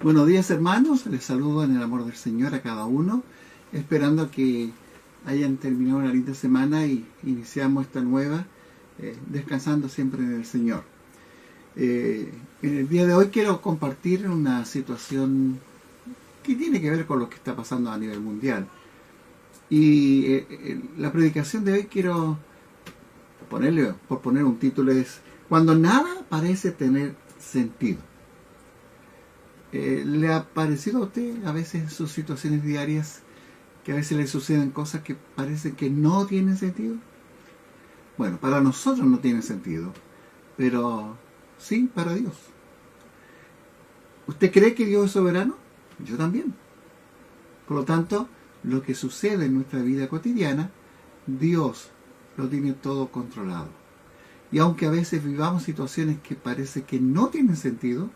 Buenos días, hermanos, les saludo en el amor del Señor a cada uno, esperando que hayan terminado una linda semana y iniciamos esta nueva, descansando siempre en el Señor. En el día de hoy quiero compartir una situación que tiene que ver con lo que está pasando a nivel mundial. Y la predicación de hoy quiero por poner un título, es Cuando nada parece tener sentido. ¿Le ha parecido a usted a veces en sus situaciones diarias que a veces le suceden cosas que parece que no tienen sentido? Bueno, para nosotros no tienen sentido, pero sí para Dios. ¿Usted cree que Dios es soberano? Yo también. Por lo tanto, lo que sucede en nuestra vida cotidiana, Dios lo tiene todo controlado. Y aunque a veces vivamos situaciones que parece que no tienen sentido,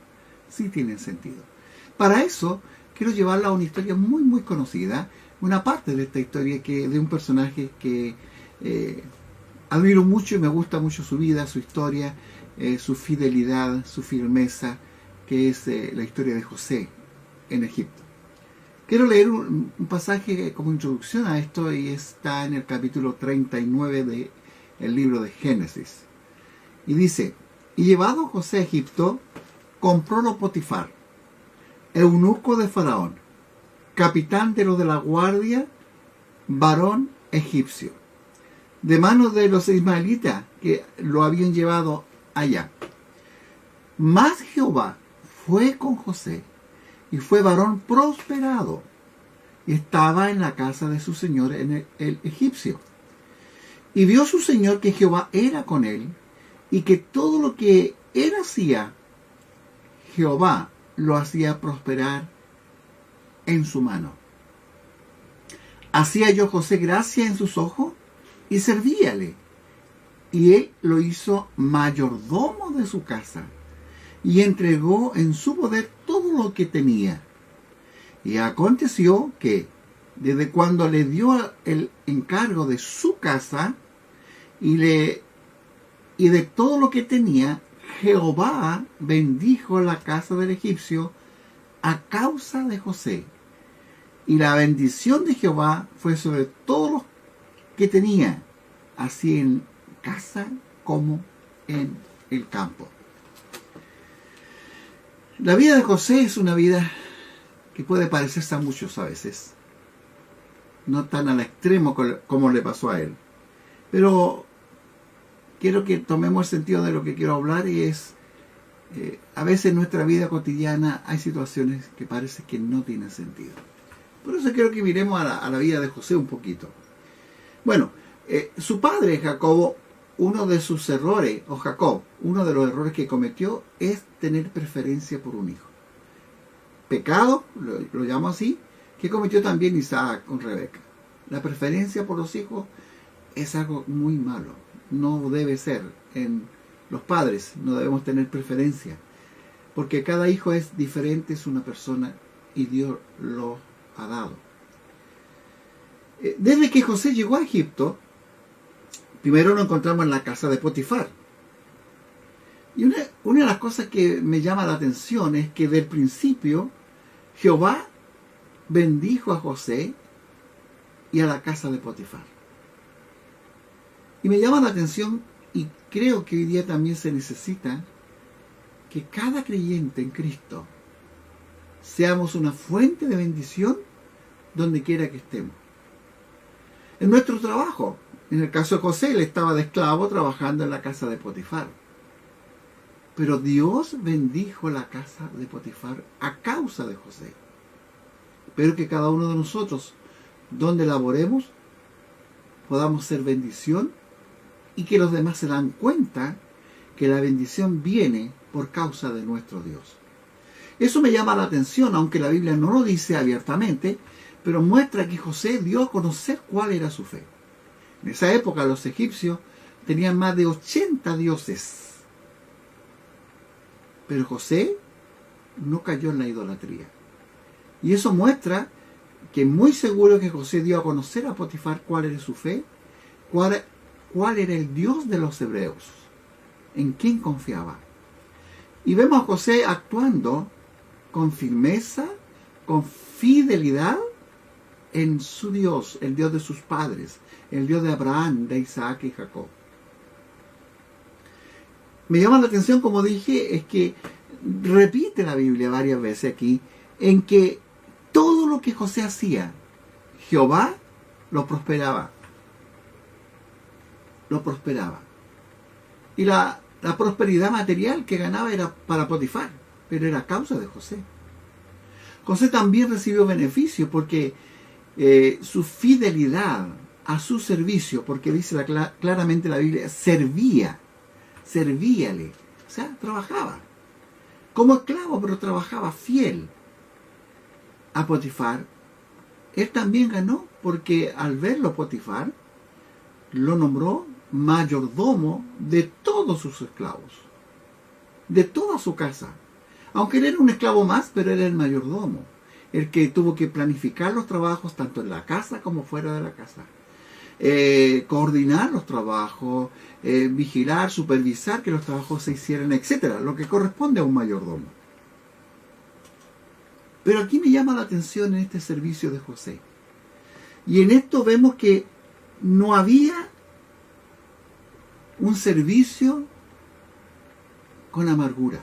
sí tienen sentido. Para eso, quiero llevarla a una historia muy conocida, una parte de esta historia de un personaje que admiro mucho y me gusta mucho su vida, su historia, su fidelidad, su firmeza, que es la historia de José en Egipto. Quiero leer un pasaje como introducción a esto y está en el capítulo 39 del libro de Génesis. Y dice: Y llevado José a Egipto, comprólo Potifar, eunuco de Faraón, capitán de los de la guardia, varón egipcio, de manos de los ismaelitas que lo habían llevado allá. Mas Jehová fue con José, y fue varón prosperado, y estaba en la casa de su señor en el egipcio. Y vio su señor que Jehová era con él, y que todo lo que él hacía, Jehová lo hacía prosperar en su mano. Hacía yo José gracia en sus ojos, y servíale. Y él lo hizo mayordomo de su casa, y entregó en su poder todo lo que tenía. Y aconteció que, desde cuando le dio el encargo de su casa y de todo lo que tenía, Jehová bendijo la casa del egipcio a causa de José. Y la bendición de Jehová fue sobre todos los que tenía, así en casa como en el campo. La vida de José es una vida que puede parecerse a muchos a veces, no tan al extremo como le pasó a él. Pero quiero que tomemos el sentido de lo que quiero hablar, y es, a veces en nuestra vida cotidiana hay situaciones que parece que no tienen sentido. Por eso quiero que miremos a la vida de José un poquito. Bueno, su padre Jacobo, uno de sus errores, o Jacob, uno de los errores que cometió es tener preferencia por un hijo. Pecado, lo llamo así, que cometió también Isaac con Rebeca. La preferencia por los hijos es algo muy malo. No debe ser. En los padres no debemos tener preferencia, porque cada hijo es diferente, es una persona, y Dios lo ha dado. Desde que José llegó a Egipto, primero lo encontramos en la casa de Potifar. Y una de las cosas que me llama la atención es que del principio Jehová bendijo a José y a la casa de Potifar. Y me llama la atención, y creo que hoy día también se necesita, que cada creyente en Cristo seamos una fuente de bendición donde quiera que estemos. En nuestro trabajo, en el caso de José, él estaba de esclavo trabajando en la casa de Potifar. Pero Dios bendijo la casa de Potifar a causa de José. Espero que cada uno de nosotros, donde laboremos, podamos ser bendición, y que los demás se dan cuenta que la bendición viene por causa de nuestro Dios. Eso me llama la atención, aunque la Biblia no lo dice abiertamente, pero muestra que José dio a conocer cuál era su fe. En esa época los egipcios tenían más de 80 dioses. Pero José no cayó en la idolatría. Y eso muestra que muy seguro que José dio a conocer a Potifar cuál era su fe, cuál era el Dios de los hebreos, en quién confiaba. Y vemos a José actuando con firmeza, con fidelidad en su Dios, el Dios de sus padres, el Dios de Abraham, de Isaac y Jacob. Me llama la atención, como dije, es que repite la Biblia varias veces aquí, en que todo lo que José hacía, Jehová lo prosperaba. Lo prosperaba. Y la prosperidad material que ganaba era para Potifar, pero era a causa de José. José también recibió beneficio porque su fidelidad a su servicio, porque dice claramente la Biblia, servíale, o sea, trabajaba como esclavo, pero trabajaba fiel a Potifar. Él también ganó, porque al verlo Potifar lo nombró mayordomo de todos sus esclavos, de toda su casa. Aunque él era un esclavo más, pero era el mayordomo, el que tuvo que planificar los trabajos tanto en la casa como fuera de la casa, coordinar los trabajos, vigilar, supervisar que los trabajos se hicieran, etcétera, lo que corresponde a un mayordomo. Pero aquí me llama la atención en este servicio de José. Y en esto vemos que no había un servicio con amargura.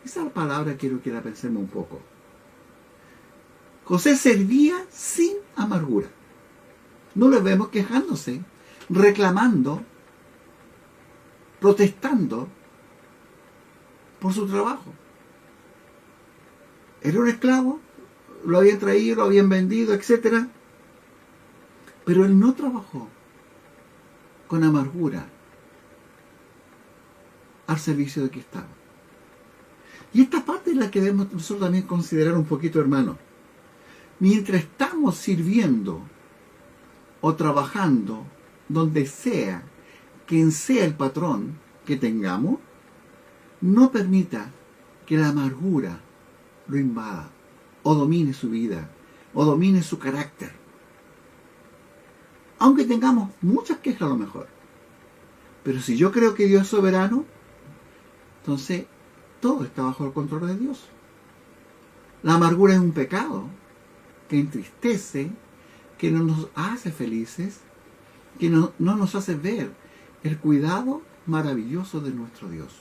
Esa palabra quiero que la pensemos un poco. José servía sin amargura. No lo vemos quejándose, reclamando, protestando por su trabajo. Era un esclavo, lo habían traído, lo habían vendido, etc. Pero él no trabajó con amargura al servicio de que estaba. Y esta parte es la que debemos nosotros también considerar un poquito, hermano. Mientras estamos sirviendo o trabajando, donde sea, quien sea el patrón que tengamos, no permita que la amargura lo invada, o domine su vida, o domine su carácter. Aunque tengamos muchas quejas a lo mejor. Pero si yo creo que Dios es soberano, entonces todo está bajo el control de Dios. La amargura es un pecado que entristece, que no nos hace felices, que no nos hace ver el cuidado maravilloso de nuestro Dios.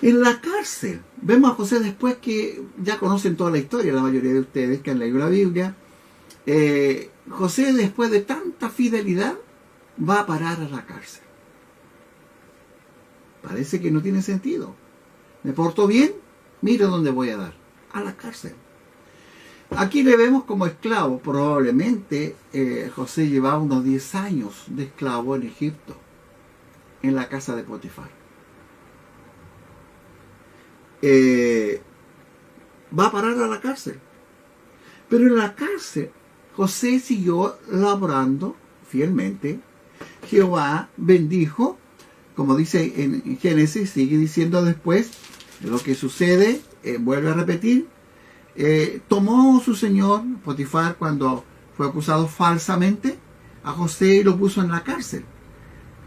En la cárcel, vemos a José después, que ya conocen toda la historia, la mayoría de ustedes que han leído la Biblia. José, después de tanta fidelidad, va a parar a la cárcel. Parece que no tiene sentido. Me porto bien, mira dónde voy a dar, a la cárcel. Aquí le vemos como esclavo. Probablemente José llevaba unos 10 años de esclavo en Egipto, en la casa de Potifar. Va a parar a la cárcel. Pero en la cárcel José siguió laborando fielmente. Jehová bendijo, como dice en Génesis, sigue diciendo después de lo que sucede, vuelve a repetir. Tomó su señor Potifar, cuando fue acusado falsamente, a José y lo puso en la cárcel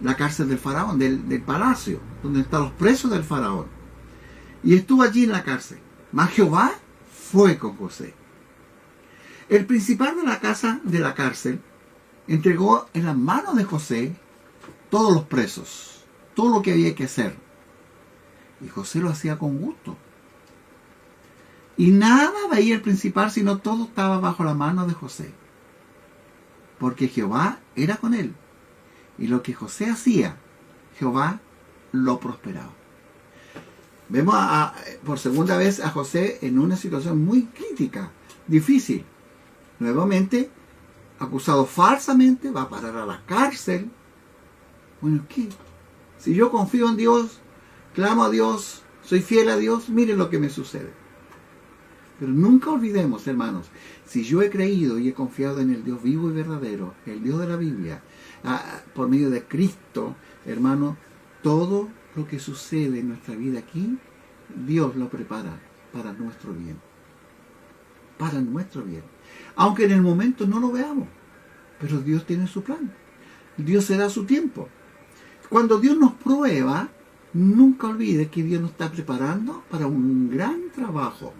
del faraón, del palacio, donde están los presos del faraón. Y estuvo allí en la cárcel. Mas Jehová fue con José. El principal de la casa de la cárcel entregó en las manos de José todos los presos, todo lo que había que hacer. Y José lo hacía con gusto. Y nada veía el principal, sino todo estaba bajo la mano de José. Porque Jehová era con él. Y lo que José hacía, Jehová lo prosperaba. Vemos por segunda vez a José en una situación muy crítica, difícil. Nuevamente, acusado falsamente, va a parar a la cárcel. Bueno, ¿qué? Si yo confío en Dios, clamo a Dios, soy fiel a Dios, miren lo que me sucede. Pero nunca olvidemos, hermanos, si yo he creído y he confiado en el Dios vivo y verdadero, el Dios de la Biblia, por medio de Cristo, hermano, todo lo que sucede en nuestra vida aquí, Dios lo prepara para nuestro bien. Para nuestro bien. Aunque en el momento no lo veamos, pero Dios tiene su plan. Dios se da su tiempo. Cuando Dios nos prueba, nunca olvides que Dios nos está preparando para un gran trabajo.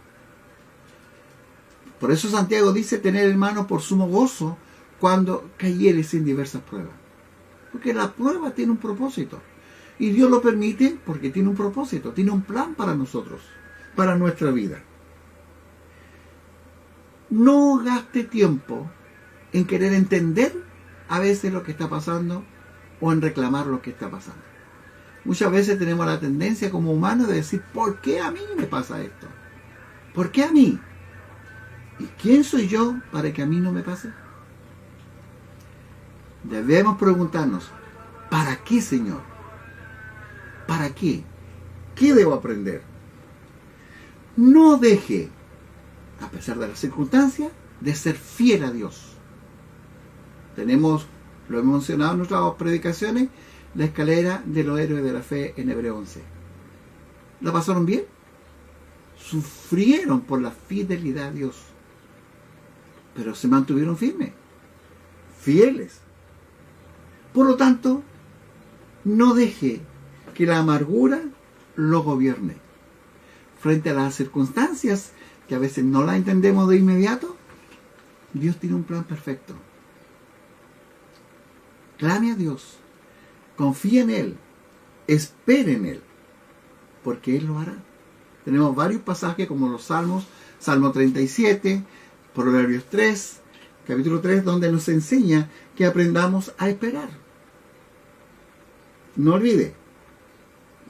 Por eso Santiago dice tener, hermanos, por sumo gozo cuando cayeres en diversas pruebas. Porque la prueba tiene un propósito. Y Dios lo permite porque tiene un propósito, tiene un plan para nosotros, para nuestra vida. No gaste tiempo en querer entender a veces lo que está pasando o en reclamar lo que está pasando. Muchas veces tenemos la tendencia como humanos de decir, ¿por qué a mí me pasa esto? ¿Por qué a mí? ¿Y quién soy yo para que a mí no me pase? Debemos preguntarnos, ¿para qué, Señor? ¿Para qué? ¿Qué debo aprender? No deje, a pesar de las circunstancias, de ser fiel a Dios. Tenemos, lo hemos mencionado en nuestras predicaciones, la escalera de los héroes de la fe en Hebreo 11. ¿La pasaron bien? Sufrieron por la fidelidad a Dios, pero se mantuvieron firmes, fieles. Por lo tanto, no deje que la amargura lo gobierne. Frente a las circunstancias que a veces no las entendemos de inmediato, Dios tiene un plan perfecto. Clame a Dios, confíe en Él, espere en Él, porque Él lo hará. Tenemos varios pasajes como los Salmos, Salmo 37, Proverbios 3, capítulo 3, donde nos enseña que aprendamos a esperar. No olvide,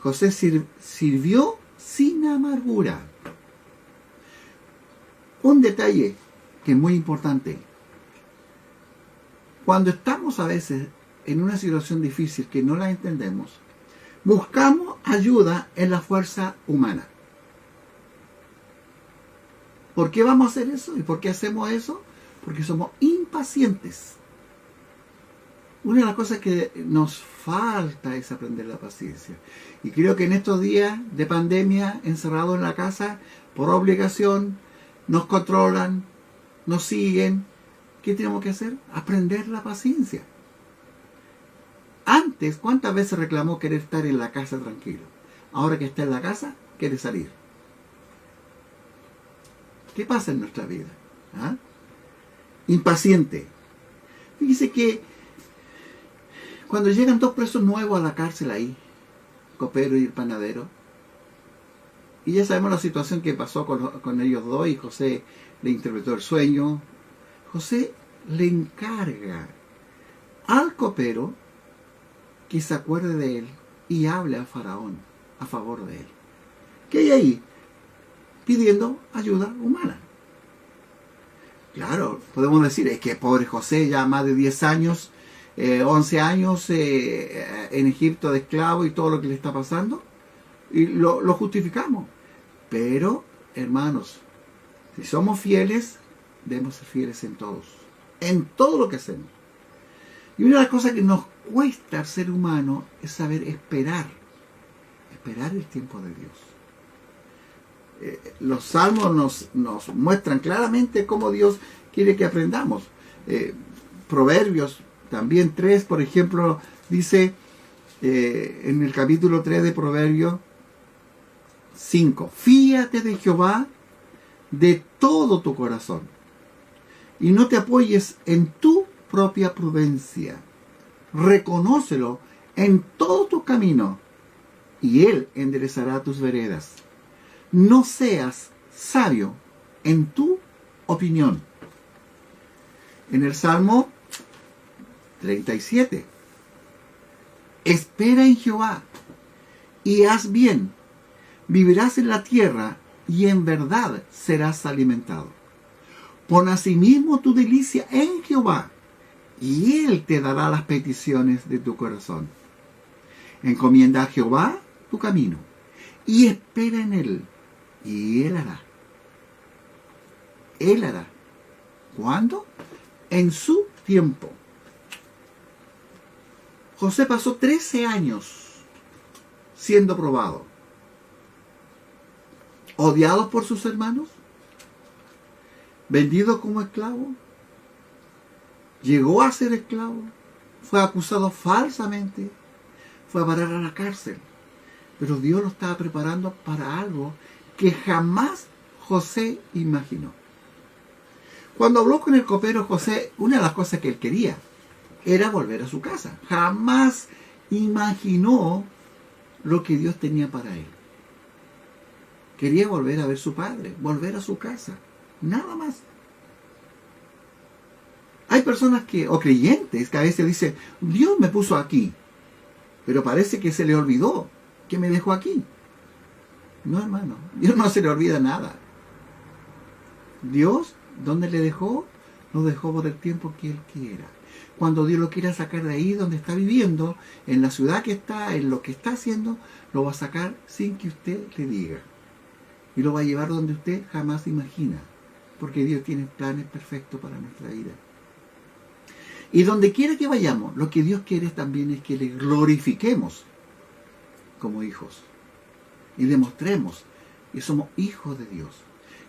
José sirvió sin amargura. Un detalle que es muy importante. Cuando estamos a veces en una situación difícil que no la entendemos, buscamos ayuda en la fuerza humana. ¿Por qué vamos a hacer eso? ¿Y por qué hacemos eso? Porque somos impacientes. Una de las cosas que nos falta es aprender la paciencia. Y creo que en estos días de pandemia, encerrados en la casa, por obligación, nos controlan, nos siguen. ¿Qué tenemos que hacer? Aprender la paciencia. Antes, ¿cuántas veces reclamó querer estar en la casa tranquilo? Ahora que está en la casa, quiere salir. ¿Qué pasa en nuestra vida? ¿Ah? Impaciente. Fíjese que cuando llegan dos presos nuevos a la cárcel ahí, el copero y el panadero, y ya sabemos la situación que pasó con ellos dos, y José le interpretó el sueño. José le encarga al copero que se acuerde de él y hable a Faraón a favor de él. ¿Qué hay ahí? Pidiendo ayuda humana. Claro, podemos decir, es que pobre José, ya más de 10 años, 11 años en Egipto de esclavo y todo lo que le está pasando, y lo justificamos. Pero, hermanos, si somos fieles, debemos ser fieles en todo lo que hacemos. Y una de las cosas que nos cuesta al ser humano es saber esperar el tiempo de Dios. Los salmos nos muestran claramente cómo Dios quiere que aprendamos. Proverbios también 3, por ejemplo, dice en el capítulo 3 de Proverbios 5, fíate de Jehová de todo tu corazón y no te apoyes en tu propia prudencia. Reconócelo en todo tu camino y Él enderezará tus veredas. No seas sabio en tu opinión. En el Salmo 37, espera en Jehová y haz bien, vivirás en la tierra y en verdad serás alimentado. Pon asimismo tu delicia en Jehová y Él te dará las peticiones de tu corazón. Encomienda a Jehová tu camino y espera en Él. Y Él hará. Él hará. ¿Cuándo? En su tiempo. José pasó 13 años siendo probado. Odiado por sus hermanos. Vendido como esclavo. Llegó a ser esclavo. Fue acusado falsamente. Fue a parar a la cárcel. pero Dios lo estaba preparando para algo que jamás José imaginó. Cuando habló con el copero José, una de las cosas que él quería era volver a su casa. Jamás imaginó lo que Dios tenía para él. Quería volver a ver a su padre, volver a su casa, nada más. Hay personas o creyentes que a veces dicen, Dios me puso aquí, pero parece que se le olvidó que me dejó aquí. No, hermano, Dios no se le olvida nada. Dios, ¿dónde le dejó? Lo dejó por el tiempo que Él quiera. Cuando Dios lo quiera sacar de ahí donde está viviendo, en la ciudad que está, en lo que está haciendo, lo va a sacar sin que usted le diga. Y lo va a llevar donde usted jamás imagina. Porque Dios tiene planes perfectos para nuestra vida. Y donde quiera que vayamos, lo que Dios quiere también es que le glorifiquemos como hijos. Y demostremos que somos hijos de Dios.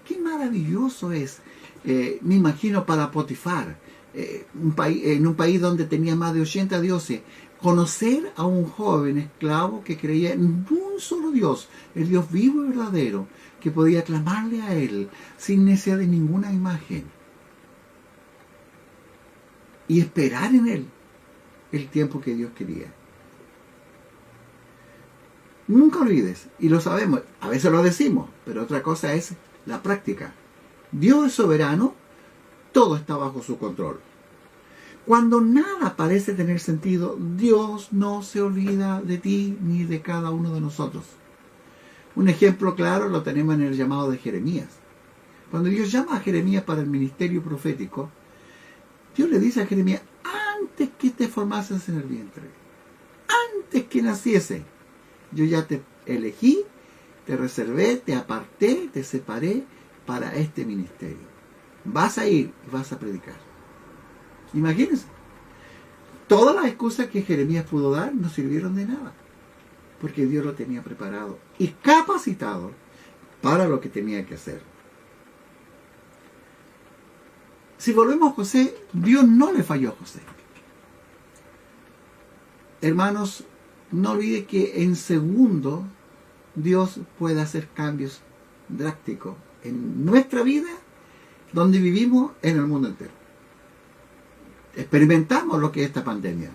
Qué maravilloso es, me imagino, para Potifar, en un país donde tenía más de 80 dioses, conocer a un joven esclavo que creía en un solo Dios, el Dios vivo y verdadero, que podía clamarle a Él sin necesidad de ninguna imagen. Y esperar en Él el tiempo que Dios quería. Nunca olvides, y lo sabemos, a veces lo decimos, pero otra cosa es la práctica. Dios es soberano, todo está bajo su control. Cuando nada parece tener sentido, Dios no se olvida de ti ni de cada uno de nosotros. Un ejemplo claro lo tenemos en el llamado de Jeremías. Cuando Dios llama a Jeremías para el ministerio profético, Dios le dice a Jeremías, antes que te formases en el vientre, antes que naciese, yo ya te elegí, te reservé, te aparté, te separé para este ministerio. Vas a ir y vas a predicar. Imagínense. Todas las excusas que Jeremías pudo dar no sirvieron de nada. Porque Dios lo tenía preparado y capacitado para lo que tenía que hacer. Si volvemos a José, Dios no le falló a José. Hermanos, no olvide que en segundo Dios puede hacer cambios drásticos en nuestra vida, donde vivimos, en el mundo entero. Experimentamos lo que es esta pandemia.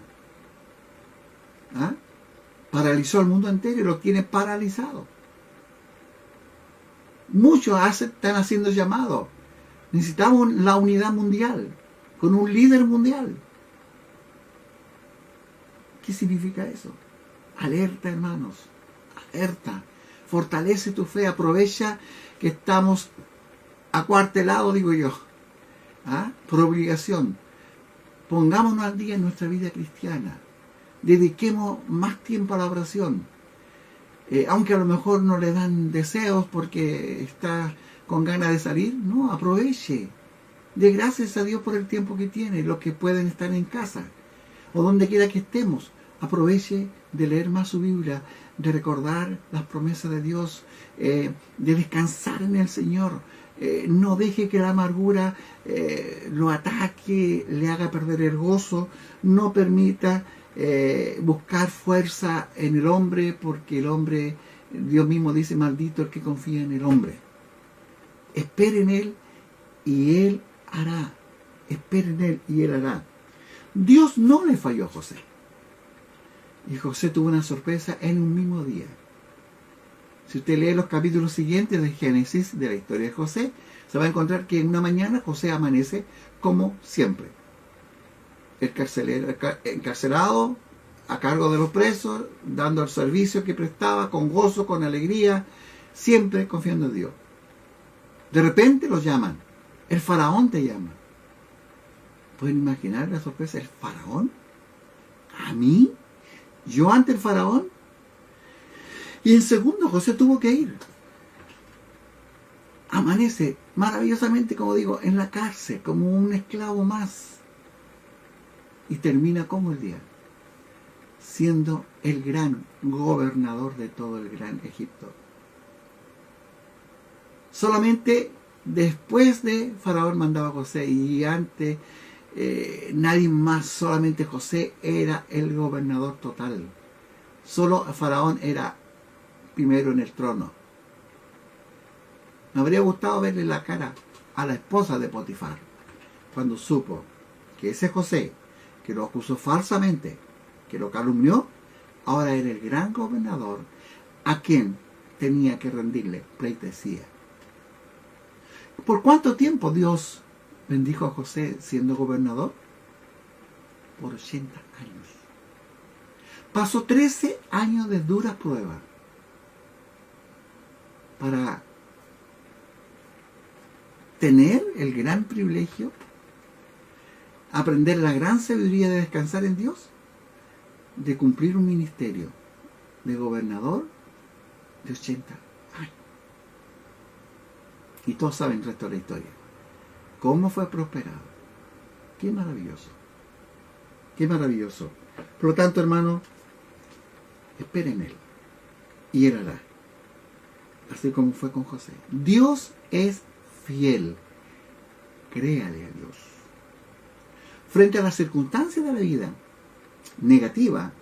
Paralizó al mundo entero y lo tiene paralizado. Muchos están haciendo llamados. Necesitamos la unidad mundial, con un líder mundial. ¿Qué significa eso? Alerta, hermanos, alerta. Fortalece tu fe, aprovecha que estamos acuartelados, digo yo, por obligación. Pongámonos al día en nuestra vida cristiana. Dediquemos más tiempo a la oración. Aunque a lo mejor no le dan deseos porque está con ganas de salir, no, aproveche. Dé gracias a Dios por el tiempo que tiene, los que pueden estar en casa o donde quiera que estemos. Aproveche de leer más su Biblia, de recordar las promesas de Dios, de descansar en el Señor. No deje que la amargura lo ataque, le haga perder el gozo. No permita buscar fuerza en el hombre, porque el hombre, Dios mismo dice, maldito el que confía en el hombre. Espere en Él y Él hará. Espere en Él y Él hará. Dios no le falló a José. Y José tuvo una sorpresa en un mismo día. Si usted lee los capítulos siguientes de Génesis, de la historia de José, se va a encontrar que en una mañana José amanece como siempre. Encarcelado, a cargo de los presos, dando el servicio que prestaba, con gozo, con alegría, siempre confiando en Dios. De repente los llaman. El faraón te llama. ¿Pueden imaginar la sorpresa? ¿El faraón? ¿A mí? ¿Yo ante el faraón? Y en segundo José tuvo que ir. Amanece maravillosamente, como digo, en la cárcel, como un esclavo más. Y termina como el día, siendo el gran gobernador de todo el gran Egipto. Solamente después de Faraón mandaba a José, y antes nadie más, solamente José era el gobernador total. Solo Faraón era primero en el trono. Me habría gustado verle la cara a la esposa de Potifar cuando supo que ese José, que lo acusó falsamente, que lo calumnió, ahora era el gran gobernador a quien tenía que rendirle pleitesía. ¿Por cuánto tiempo Dios bendijo a José siendo gobernador? Por 80 años. Pasó 13 años de dura prueba para tener el gran privilegio, aprender la gran sabiduría de descansar en Dios, de cumplir un ministerio de gobernador de 80 años. Y todos saben el resto de la historia. Cómo fue prosperado. Qué maravilloso. Qué maravilloso. Por lo tanto, hermano, espere en Él. Y Él hará. Así como fue con José. Dios es fiel. Créale a Dios. Frente a las circunstancias de la vida negativa,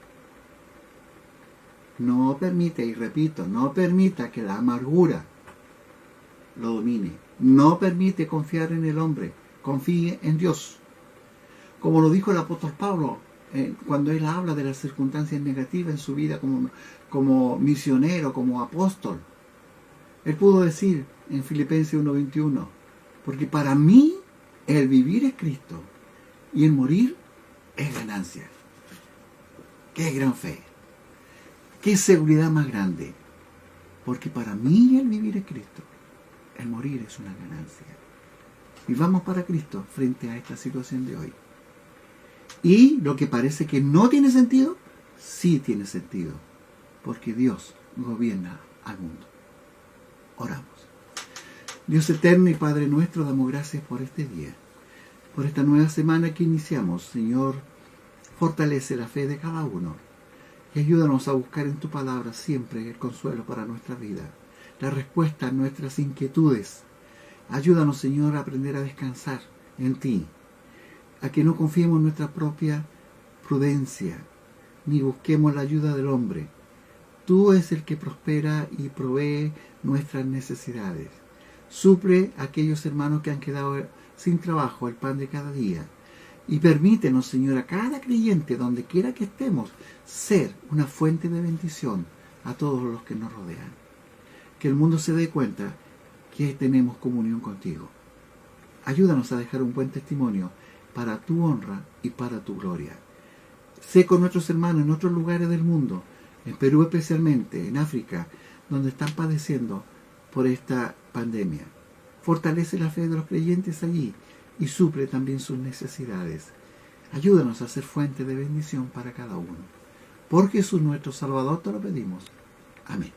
no permite, y repito, no permita que la amargura lo domine. No permite confiar en el hombre. Confíe en Dios. Como lo dijo el apóstol Pablo cuando él habla de las circunstancias negativas en su vida como misionero, como apóstol. Él pudo decir en Filipenses 1:21, porque para mí el vivir es Cristo y el morir es ganancia. ¡Qué gran fe! ¡Qué seguridad más grande! Porque para mí el vivir es Cristo, el morir es una ganancia. Y vamos para Cristo frente a esta situación de hoy. Y lo que parece que no tiene sentido, sí tiene sentido, porque Dios gobierna al mundo. Oramos. Dios eterno y Padre nuestro, damos gracias por este día, por esta nueva semana que iniciamos. Señor, fortalece la fe de cada uno y ayúdanos a buscar en tu palabra siempre el consuelo para nuestra vida, la respuesta a nuestras inquietudes. Ayúdanos, Señor, a aprender a descansar en ti, a que no confiemos en nuestra propia prudencia, ni busquemos la ayuda del hombre. Tú es el que prospera y provee nuestras necesidades. Suple a aquellos hermanos que han quedado sin trabajo el pan de cada día. Y permítenos, Señor, a cada creyente, donde quiera que estemos, ser una fuente de bendición a todos los que nos rodean. Que el mundo se dé cuenta que tenemos comunión contigo. Ayúdanos a dejar un buen testimonio para tu honra y para tu gloria. Sé con nuestros hermanos en otros lugares del mundo, en Perú especialmente, en África, donde están padeciendo por esta pandemia. Fortalece la fe de los creyentes allí y suple también sus necesidades. Ayúdanos a ser fuente de bendición para cada uno. Por Jesús nuestro Salvador te lo pedimos. Amén.